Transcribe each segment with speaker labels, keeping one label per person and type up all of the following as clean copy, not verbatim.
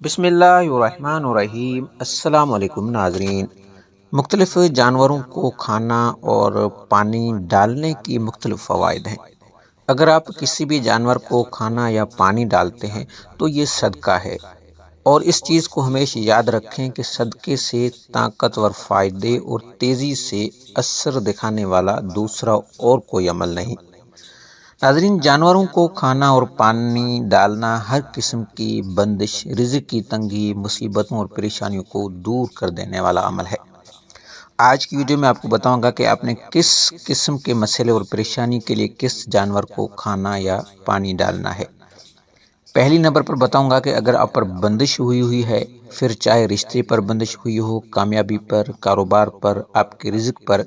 Speaker 1: بسم اللہ الرحمن الرحیم۔ السلام علیکم ناظرین۔ مختلف جانوروں کو کھانا اور پانی ڈالنے کی مختلف فوائد ہیں۔ اگر آپ کسی بھی جانور کو کھانا یا پانی ڈالتے ہیں تو یہ صدقہ ہے، اور اس چیز کو ہمیشہ یاد رکھیں کہ صدقے سے طاقتور فائدے اور تیزی سے اثر دکھانے والا دوسرا اور کوئی عمل نہیں۔ ناظرین، جانوروں کو کھانا اور پانی ڈالنا ہر قسم کی بندش، رزق کی تنگی، مصیبتوں اور پریشانیوں کو دور کر دینے والا عمل ہے۔ آج کی ویڈیو میں آپ کو بتاؤں گا کہ آپ نے کس قسم کے مسئلے اور پریشانی کے لیے کس جانور کو کھانا یا پانی ڈالنا ہے۔ پہلی نمبر پر بتاؤں گا کہ اگر آپ پر بندش ہوئی ہے، پھر چاہے رشتے پر بندش ہوئی ہو، کامیابی پر، کاروبار پر، آپ کے رزق پر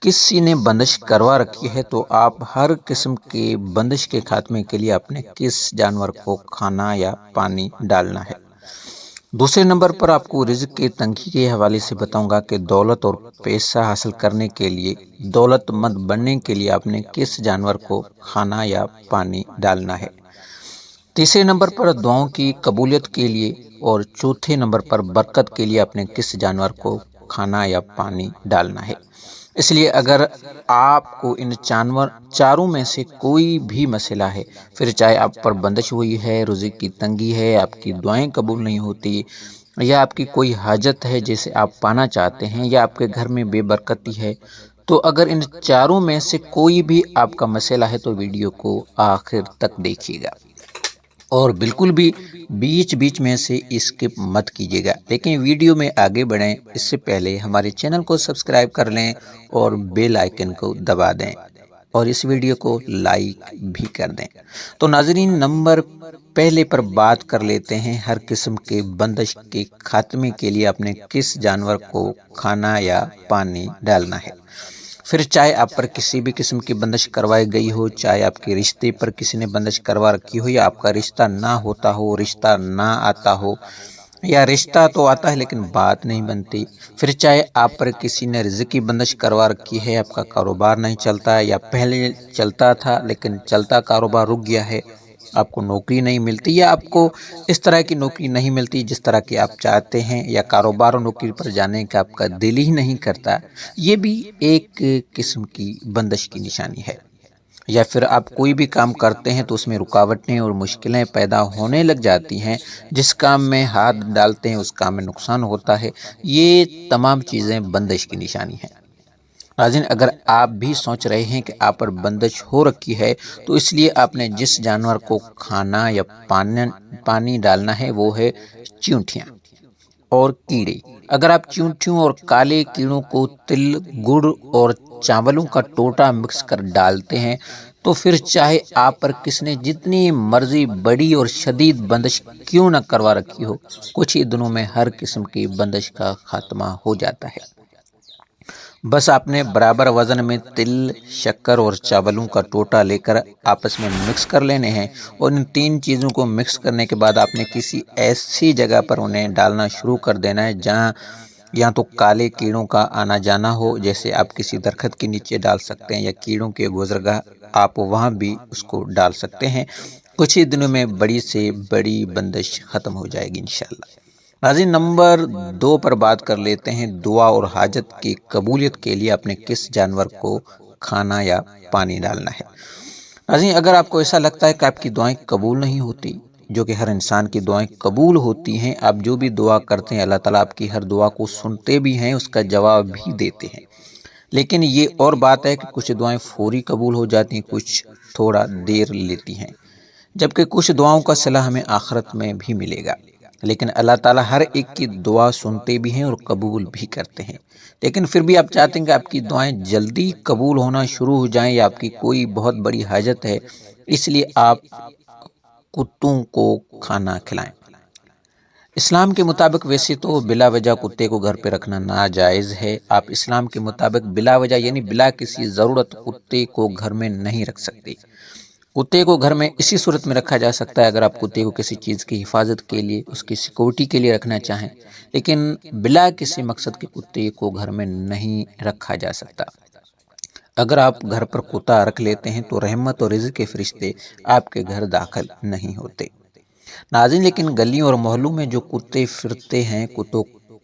Speaker 1: کسی نے بندش کروا رکھی ہے، تو آپ ہر قسم کے بندش کے خاتمے کے لیے اپنے کس جانور کو کھانا یا پانی ڈالنا ہے۔ دوسرے نمبر پر آپ کو رزق کی تنگی کے حوالے سے بتاؤں گا کہ دولت اور پیسہ حاصل کرنے کے لیے، دولت مند بننے کے لیے آپ نے کس جانور کو کھانا یا پانی ڈالنا ہے۔ تیسرے نمبر پر دعاؤں کی قبولیت کے لیے، اور چوتھے نمبر پر برکت کے لیے آپ نے کس جانور کو کھانا یا پانی ڈالنا ہے۔ اس لیے اگر آپ کو ان چاروں میں سے کوئی بھی مسئلہ ہے، پھر چاہے آپ پر بندش ہوئی ہے، رزق کی تنگی ہے، آپ کی دعائیں قبول نہیں ہوتی، یا آپ کی کوئی حاجت ہے جسے آپ پانا چاہتے ہیں، یا آپ کے گھر میں بے برکتی ہے، تو اگر ان چاروں میں سے کوئی بھی آپ کا مسئلہ ہے تو ویڈیو کو آخر تک دیکھیے گا، اور بالکل بھی بیچ میں سے اسکپ مت کیجیے گا۔ لیکن ویڈیو میں آگے بڑھیں اس سے پہلے ہمارے چینل کو سبسکرائب کر لیں اور بیل آئیکن کو دبا دیں، اور اس ویڈیو کو لائک بھی کر دیں۔ تو ناظرین، نمبر پہلے پر بات کر لیتے ہیں، ہر قسم کے بندش کے خاتمے کے لیے آپ نے کس جانور کو کھانا یا پانی ڈالنا ہے۔ پھر چاہے آپ پر کسی بھی قسم کی بندش کروائی گئی ہو، چاہے آپ کے رشتے پر کسی نے بندش کروا رکھی ہو، یا آپ کا رشتہ نہ ہوتا ہو، رشتہ نہ آتا ہو، یا رشتہ تو آتا ہے لیکن بات نہیں بنتی، پھر چاہے آپ پر کسی نے رزق کی بندش کروا رکھی ہے، آپ کا کاروبار نہیں چلتا، یا پہلے چلتا تھا لیکن چلتا کاروبار رک گیا ہے، آپ کو نوکری نہیں ملتی، یا آپ کو اس طرح کی نوکری نہیں ملتی جس طرح کی آپ چاہتے ہیں، یا کاروبار اور نوکری پر جانے کا آپ کا دل ہی نہیں کرتا، یہ بھی ایک قسم کی بندش کی نشانی ہے۔ یا پھر آپ کوئی بھی کام کرتے ہیں تو اس میں رکاوٹیں اور مشکلیں پیدا ہونے لگ جاتی ہیں، جس کام میں ہاتھ ڈالتے ہیں اس کام میں نقصان ہوتا ہے، یہ تمام چیزیں بندش کی نشانی ہیں۔ ناظرین، اگر آپ بھی سوچ رہے ہیں کہ آپ پر بندش ہو رکھی ہے، تو اس لیے آپ نے جس جانور کو کھانا یا پانی ڈالنا ہے وہ ہے چیونٹیاں اور کیڑے۔ اگر آپ چیونٹیوں اور کالے کیڑوں کو تل، گڑ اور چاولوں کا ٹوٹا مکس کر ڈالتے ہیں، تو پھر چاہے آپ پر کس نے جتنی مرضی بڑی اور شدید بندش کیوں نہ کروا رکھی ہو، کچھ ہی دنوں میں ہر قسم کی بندش کا خاتمہ ہو جاتا ہے۔ بس آپ نے برابر وزن میں تل، شکر اور چاولوں کا ٹوٹا لے کر آپس میں مکس کر لینے ہیں، اور ان تین چیزوں کو مکس کرنے کے بعد آپ نے کسی ایسی جگہ پر انہیں ڈالنا شروع کر دینا ہے جہاں یا تو کالے کیڑوں کا آنا جانا ہو، جیسے آپ کسی درخت کے نیچے ڈال سکتے ہیں، یا کیڑوں کے گزرگاہ آپ وہاں بھی اس کو ڈال سکتے ہیں۔ کچھ ہی دنوں میں بڑی سے بڑی بندش ختم ہو جائے گی انشاءاللہ۔ ناظرین، نمبر 2 پر بات کر لیتے ہیں، دعا اور حاجت کی قبولیت کے لیے اپنے کس جانور کو کھانا یا پانی ڈالنا ہے۔ ناظرین، اگر آپ کو ایسا لگتا ہے کہ آپ کی دعائیں قبول نہیں ہوتی، جو کہ ہر انسان کی دعائیں قبول ہوتی ہیں، آپ جو بھی دعا کرتے ہیں اللہ تعالیٰ آپ کی ہر دعا کو سنتے بھی ہیں، اس کا جواب بھی دیتے ہیں، لیکن یہ اور بات ہے کہ کچھ دعائیں فوری قبول ہو جاتی ہیں، کچھ تھوڑا دیر لیتی ہیں، جبکہ کچھ دعاؤں کا صلہ ہمیں آخرت میں بھی ملے گا۔ لیکن اللہ تعالیٰ ہر ایک کی دعا سنتے بھی ہیں اور قبول بھی کرتے ہیں، لیکن پھر بھی آپ چاہتے ہیں کہ آپ کی دعائیں جلدی قبول ہونا شروع ہو جائیں، یا آپ کی کوئی بہت بڑی حاجت ہے، اس لیے آپ کتوں کو کھانا کھلائیں۔ اسلام کے مطابق ویسے تو بلا وجہ کتے کو گھر پہ رکھنا ناجائز ہے۔ آپ اسلام کے مطابق بلا وجہ یعنی بلا کسی ضرورت کتے کو گھر میں نہیں رکھ سکتے۔ کتے کو گھر میں اسی صورت میں رکھا جا سکتا ہے اگر آپ کتے کو کسی چیز کی حفاظت کے لیے، اس کی سیکورٹی کے لیے رکھنا چاہیں، لیکن بلا کسی مقصد کے کتے کو گھر میں نہیں رکھا جا سکتا۔ اگر آپ گھر پر کتا رکھ لیتے ہیں تو رحمت اور رزق کے فرشتے آپ کے گھر داخل نہیں ہوتے۔ ناظرین، لیکن گلیوں اور محلوں میں جو کتے پھرتے ہیں،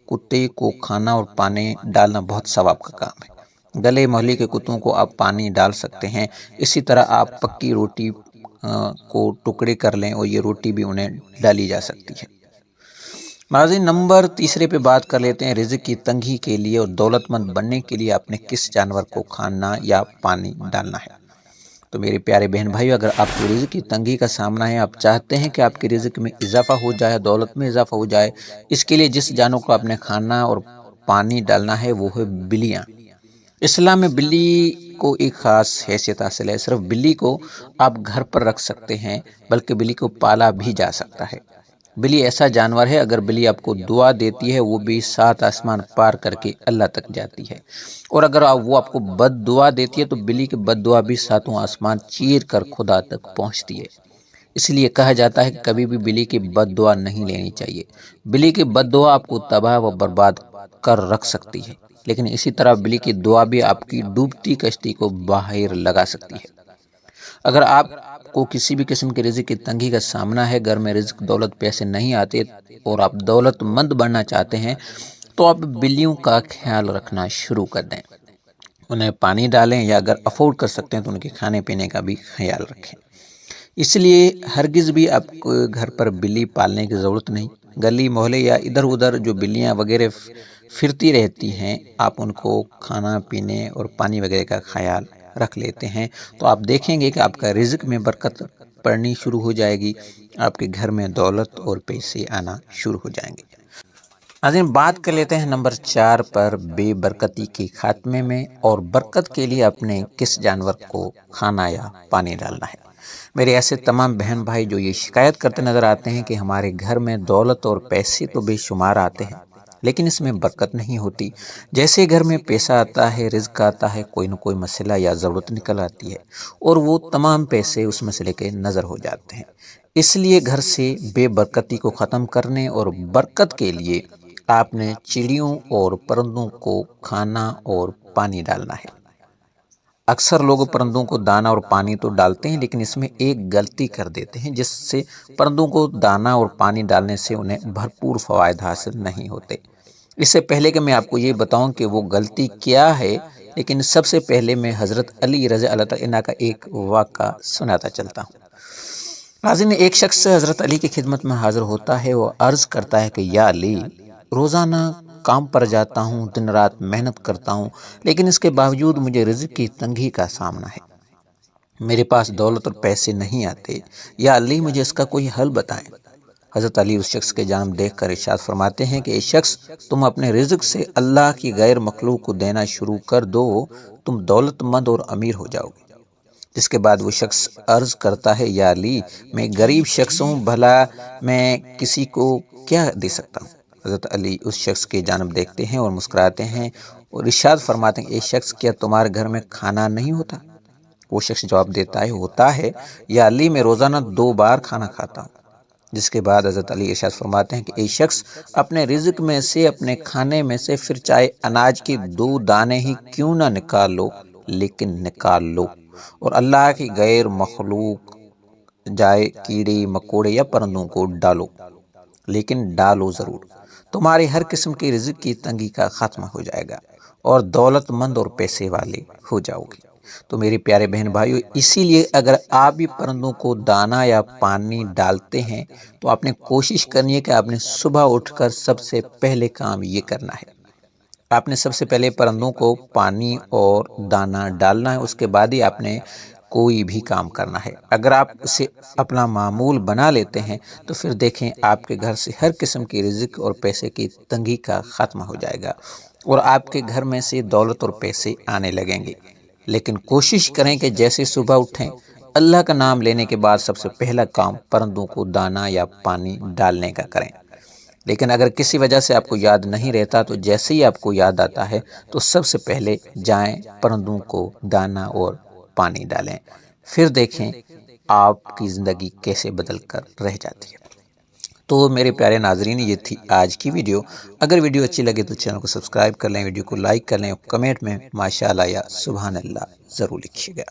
Speaker 1: کتے کو کھانا اور پانی ڈالنا بہت ثواب کا کام ہے۔ گلے محلے کے کتوں کو آپ پانی ڈال سکتے ہیں۔ اسی طرح آپ پکی روٹی کو ٹکڑے کر لیں اور یہ روٹی بھی انہیں ڈالی جا سکتی ہے۔ ناظرین، نمبر تیسرے پہ بات کر لیتے ہیں، رزق کی تنگی کے لیے اور دولت مند بننے کے لیے آپ نے کس جانور کو کھانا یا پانی ڈالنا ہے۔ تو میرے پیارے بہن بھائیو، اگر آپ کو رزق کی تنگی کا سامنا ہے، آپ چاہتے ہیں کہ آپ کے رزق میں اضافہ ہو جائے، دولت میں اضافہ ہو جائے، اس کے لیے جس جانور کو آپ نے کھانا اور پانی ڈالنا ہے وہ ہے بلیاں۔ اسلام میں بلی کو ایک خاص حیثیت حاصل ہے۔ صرف بلی کو آپ گھر پر رکھ سکتے ہیں، بلکہ بلی کو پالا بھی جا سکتا ہے۔ بلی ایسا جانور ہے، اگر بلی آپ کو دعا دیتی ہے وہ بھی 7 آسمان پار کر کے اللہ تک جاتی ہے، اور اگر وہ آپ کو بد دعا دیتی ہے تو بلی کی بد دعا بھی 7 آسمان چیر کر خدا تک پہنچتی ہے۔ اس لیے کہا جاتا ہے کہ کبھی بھی بلی کی بد دعا نہیں لینی چاہیے۔ بلی کی بد دعا آپ کو تباہ و برباد کر رکھ سکتی ہے، لیکن اسی طرح بلی کی دعا بھی آپ کی ڈوبتی کشتی کو باہر لگا سکتی ہے۔ اگر آپ کو کسی بھی قسم کے رزق کی تنگی کا سامنا ہے، گھر میں رزق دولت پیسے نہیں آتے اور آپ دولت مند بننا چاہتے ہیں، تو آپ بلیوں کا خیال رکھنا شروع کر دیں۔ انہیں پانی ڈالیں، یا اگر افورڈ کر سکتے ہیں تو ان کے کھانے پینے کا بھی خیال رکھیں۔ اس لیے ہرگز بھی آپ کو گھر پر بلی پالنے کی ضرورت نہیں۔ گلی محلے یا ادھر ادھر جو بلیاں وغیرہ پھرتی رہتی ہیں، آپ ان کو کھانا پینے اور پانی وغیرہ کا خیال رکھ لیتے ہیں، تو آپ دیکھیں گے کہ آپ کا رزق میں برکت پڑنی شروع ہو جائے گی، آپ کے گھر میں دولت اور پیسے آنا شروع ہو جائیں گے۔ ناظرین، بات کر لیتے ہیں نمبر 4 پر، بے برکتی کے خاتمے میں اور برکت کے لیے اپنے کس جانور کو کھانا یا پانی ڈالنا ہے۔ میرے ایسے تمام بہن بھائی جو یہ شکایت کرتے نظر آتے ہیں کہ ہمارے گھر میں دولت اور پیسے تو بے شمار آتے ہیں، لیکن اس میں برکت نہیں ہوتی۔ جیسے گھر میں پیسہ آتا ہے، رزق آتا ہے، کوئی نہ کوئی مسئلہ یا ضرورت نکل آتی ہے، اور وہ تمام پیسے اس مسئلے کے نظر ہو جاتے ہیں۔ اس لیے گھر سے بے برکتی کو ختم کرنے اور برکت کے لیے آپ نے چڑیوں اور پرندوں کو کھانا اور پانی ڈالنا ہے۔ اکثر لوگ پرندوں کو دانہ اور پانی تو ڈالتے ہیں، لیکن اس میں ایک غلطی کر دیتے ہیں، جس سے پرندوں کو دانہ اور پانی ڈالنے سے انہیں بھرپور فوائد حاصل نہیں ہوتے۔ اس سے پہلے کہ میں آپ کو یہ بتاؤں کہ وہ غلطی کیا ہے، لیکن سب سے پہلے میں حضرت علی رضی اللہ تعالیٰ عنہ کا ایک واقعہ سناتا چلتا ہوں۔ ناظرین، ایک شخص حضرت علی کی خدمت میں حاضر ہوتا ہے، وہ عرض کرتا ہے کہ یا علی، روزانہ کام پر جاتا ہوں، دن رات محنت کرتا ہوں، لیکن اس کے باوجود مجھے رزق کی تنگی کا سامنا ہے۔ میرے پاس دولت اور پیسے نہیں آتے، یا علی مجھے اس کا کوئی حل بتائیں۔ حضرت علی اس شخص کے جانب دیکھ کر ارشاد فرماتے ہیں کہ اے شخص، تم اپنے رزق سے اللہ کی غیر مخلوق کو دینا شروع کر دو، تم دولت مند اور امیر ہو جاؤ گے۔ جس کے بعد وہ شخص عرض کرتا ہے یا علی، میں غریب شخص ہوں، بھلا میں کسی کو کیا دے سکتا ہوں؟ حضرت علی اس شخص کی جانب دیکھتے ہیں اور مسکراتے ہیں اور ارشاد فرماتے ہیں، اے شخص، کیا تمہارے گھر میں کھانا نہیں ہوتا؟ وہ شخص جواب دیتا ہے، ہوتا ہے یا علی، میں روزانہ 2 بار کھانا کھاتا ہوں۔ جس کے بعد حضرت علی ارشاد فرماتے ہیں کہ اے شخص، اپنے رزق میں سے، اپنے کھانے میں سے، پھر چاہے اناج کے 2 دانے ہی کیوں نہ نکال لو، لیکن نکال لو، اور اللہ کی غیر مخلوق جائے کیڑے مکوڑے یا پرندوں کو ڈالو، لیکن ڈالو ضرور۔ تمہاری ہر قسم کی رزق کی تنگی کا خاتمہ ہو جائے گا اور دولت مند اور پیسے والے ہو جاؤ گے۔ تو میرے پیارے بہن بھائیو، اسی لیے اگر آپ بھی پرندوں کو دانہ یا پانی ڈالتے ہیں تو آپ نے کوشش کرنی ہے کہ آپ نے صبح اٹھ کر سب سے پہلے کام یہ کرنا ہے، آپ نے سب سے پہلے پرندوں کو پانی اور دانہ ڈالنا ہے، اس کے بعد ہی آپ نے کوئی بھی کام کرنا ہے۔ اگر آپ اسے اپنا معمول بنا لیتے ہیں تو پھر دیکھیں آپ کے گھر سے ہر قسم کی رزق اور پیسے کی تنگی کا خاتمہ ہو جائے گا اور آپ کے گھر میں سے دولت اور پیسے آنے لگیں گے۔ لیکن کوشش کریں کہ جیسے صبح اٹھیں، اللہ کا نام لینے کے بعد سب سے پہلا کام پرندوں کو دانہ یا پانی ڈالنے کا کریں۔ لیکن اگر کسی وجہ سے آپ کو یاد نہیں رہتا تو جیسے ہی آپ کو یاد آتا ہے تو سب سے پہلے جائیں پرندوں کو دانہ اور پانی ڈالیں، پھر دیکھیں آپ کی زندگی کیسے بدل کر رہ جاتی ہے۔ تو میرے پیارے ناظرین، یہ تھی آج کی ویڈیو۔ اگر ویڈیو اچھی لگے تو چینل کو سبسکرائب کر لیں، ویڈیو کو لائک کر لیں اور کمنٹ میں ماشاءاللہ یا سبحان اللہ ضرور لکھیے گا۔